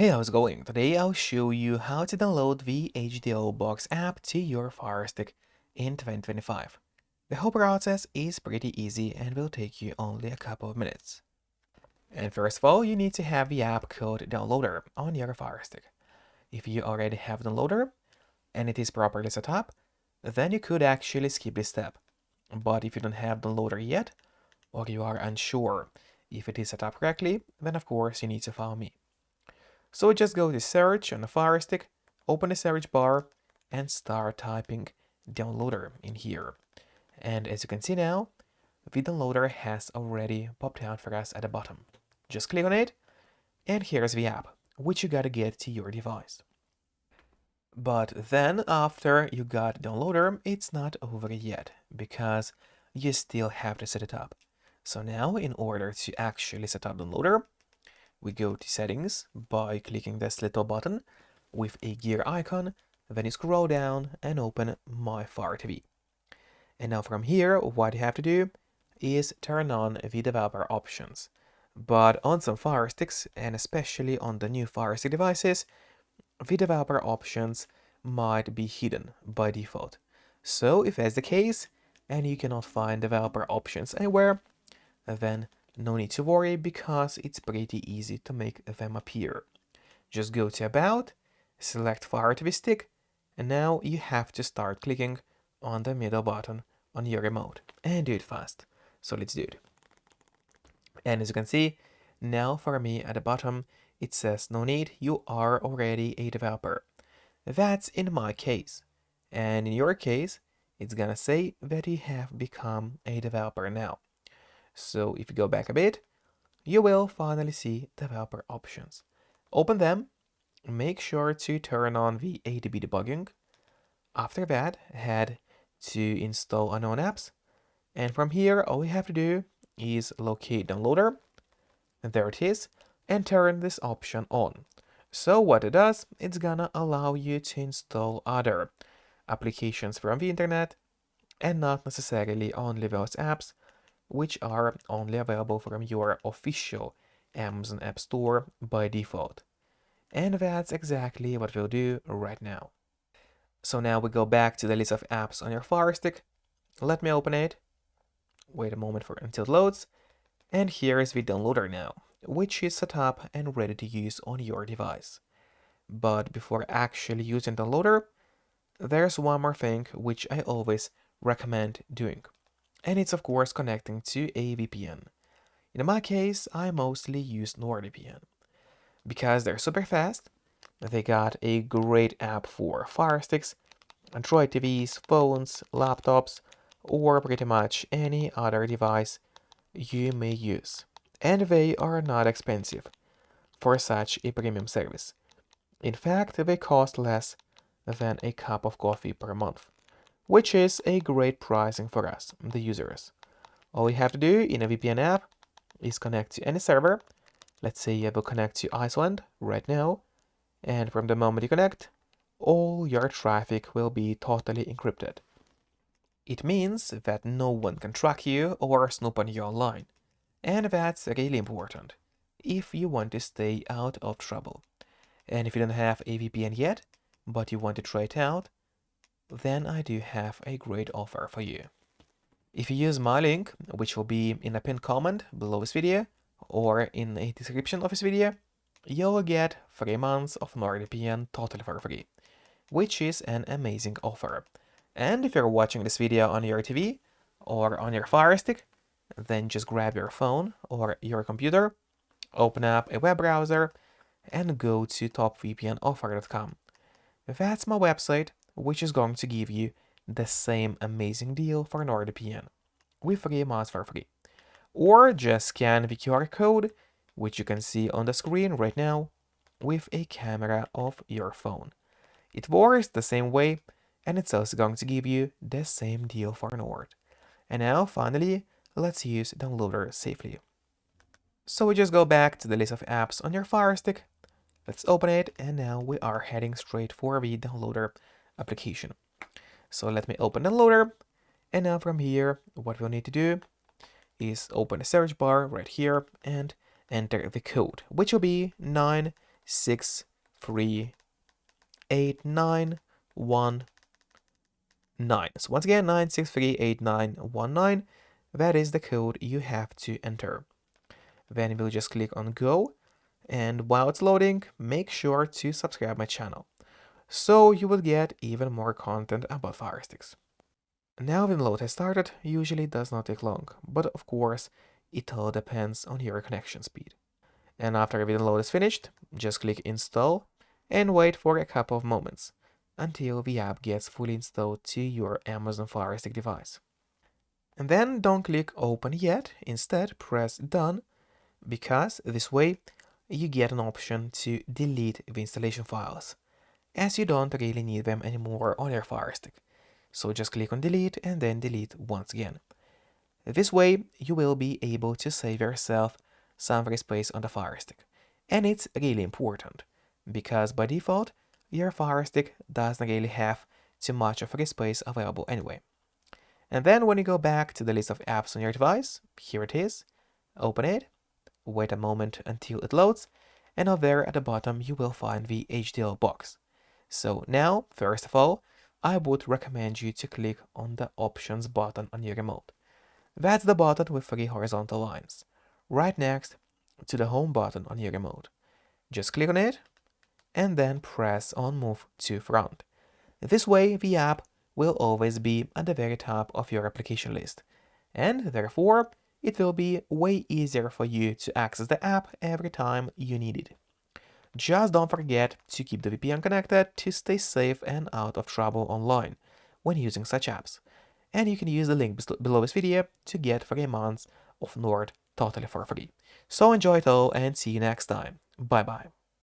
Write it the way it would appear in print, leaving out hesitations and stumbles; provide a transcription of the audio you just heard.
Hey, how's it going? Today I'll show you how to download the HDO Box app to your Firestick in 2025. The whole process is pretty easy and will take you only a couple of minutes. And first of all, you need to have the app called Downloader on your Firestick. If you already have Downloader and it is properly set up, then you could actually skip this step. But if you don't have Downloader yet, or you are unsure if it is set up correctly, then of course you need to follow me. So just go to search on the Firestick, open the search bar, and start typing downloader in here. And as you can see now, the downloader has already popped out for us at the bottom. Just click on it, and here's the app, which you gotta get to your device. But then after you got downloader, it's not over yet, because you still have to set it up. So now, in order to actually set up downloader, we go to settings by clicking this little button with a gear icon, then you scroll down and open My Fire TV. And now from here, what you have to do is turn on the developer options. But on some Fire Sticks, and especially on the new Fire Stick devices, the developer options might be hidden by default. So if that's the case, and you cannot find developer options anywhere, then no need to worry, because it's pretty easy to make them appear. Just go to About, select Fire TV Stick, and now you have to start clicking on the middle button on your remote, and do it fast. So let's do it. And as you can see, now for me at the bottom, it says no need, you are already a developer. That's in my case. And in your case, it's gonna say that you have become a developer now. So if you go back a bit, you will finally see developer options. Open them, make sure to turn on the ADB debugging. After that, head to install unknown apps. And from here, all you have to do is locate downloader. And there it is, and turn this option on. So what it does, it's gonna allow you to install other applications from the internet and not necessarily only those apps which are only available from your official Amazon App Store by default. And that's exactly what we'll do right now. So now we go back to the list of apps on your Fire Stick. Let me open it. Wait a moment until it loads. And here is the downloader now, which is set up and ready to use on your device. But before actually using the downloader, there's one more thing which I always recommend doing. And it's of course connecting to a VPN. In my case, I mostly use NordVPN because they're super fast. They got a great app for Fire Sticks, Android TVs, phones, laptops, or pretty much any other device you may use. And they are not expensive for such a premium service. In fact, they cost less than a cup of coffee per month, which is a great pricing for us, the users. All you have to do in a VPN app is connect to any server. Let's say I will connect to Iceland right now, and from the moment you connect, all your traffic will be totally encrypted. It means that no one can track you or snoop on you online, and that's really important if you want to stay out of trouble. And if you don't have a VPN yet, but you want to try it out, then I do have a great offer for you. If you use my link, which will be in a pinned comment below this video or in a description of this video, you'll get 3 months of NordVPN totally for free, which is an amazing offer. And if you're watching this video on your TV or on your Fire Stick, then just grab your phone or your computer, open up a web browser, and go to topvpnoffer.com. That's my website, which is going to give you the same amazing deal for NordVPN with 3 months for free. Or just scan the QR code, which you can see on the screen right now, with a camera of your phone. It works the same way, and it's also going to give you the same deal for Nord. And now, finally, let's use downloader safely. So we just go back to the list of apps on your Fire Stick. Let's open it, and now we are heading straight for the downloader application. So let me open the downloader, and now from here, what we'll need to do is open the search bar right here and enter the code, which will be 9 9638919. So once again, 9638919. That is the code you have to enter. Then we'll just click on go. And while it's loading, make sure to subscribe my channel, so you will get even more content about Firesticks. Now when load has started, usually it does not take long, but of course, it all depends on your connection speed. And after everything load is finished, just click install and wait for a couple of moments until the app gets fully installed to your Amazon Fire Stick device. And then don't click open yet, instead press done, because this way you get an option to delete the installation files, as you don't really need them anymore on your Fire Stick. So just click on delete and then delete once again. This way you will be able to save yourself some free space on the Fire Stick. And it's really important, because by default your Fire Stick doesn't really have too much of free space available anyway. And then when you go back to the list of apps on your device, here it is, open it, wait a moment until it loads, and up there at the bottom you will find the HDO box. So now, first of all, I would recommend you to click on the options button on your remote. That's the button with 3 horizontal lines, right next to the home button on your remote. Just click on it, and then press on move to front. This way the app will always be at the very top of your application list, and therefore it will be way easier for you to access the app every time you need it. Just don't forget to keep the VPN connected to stay safe and out of trouble online when using such apps. And you can use the link below this video to get 3 months of Nord totally for free. So enjoy it all and see you next time. Bye bye.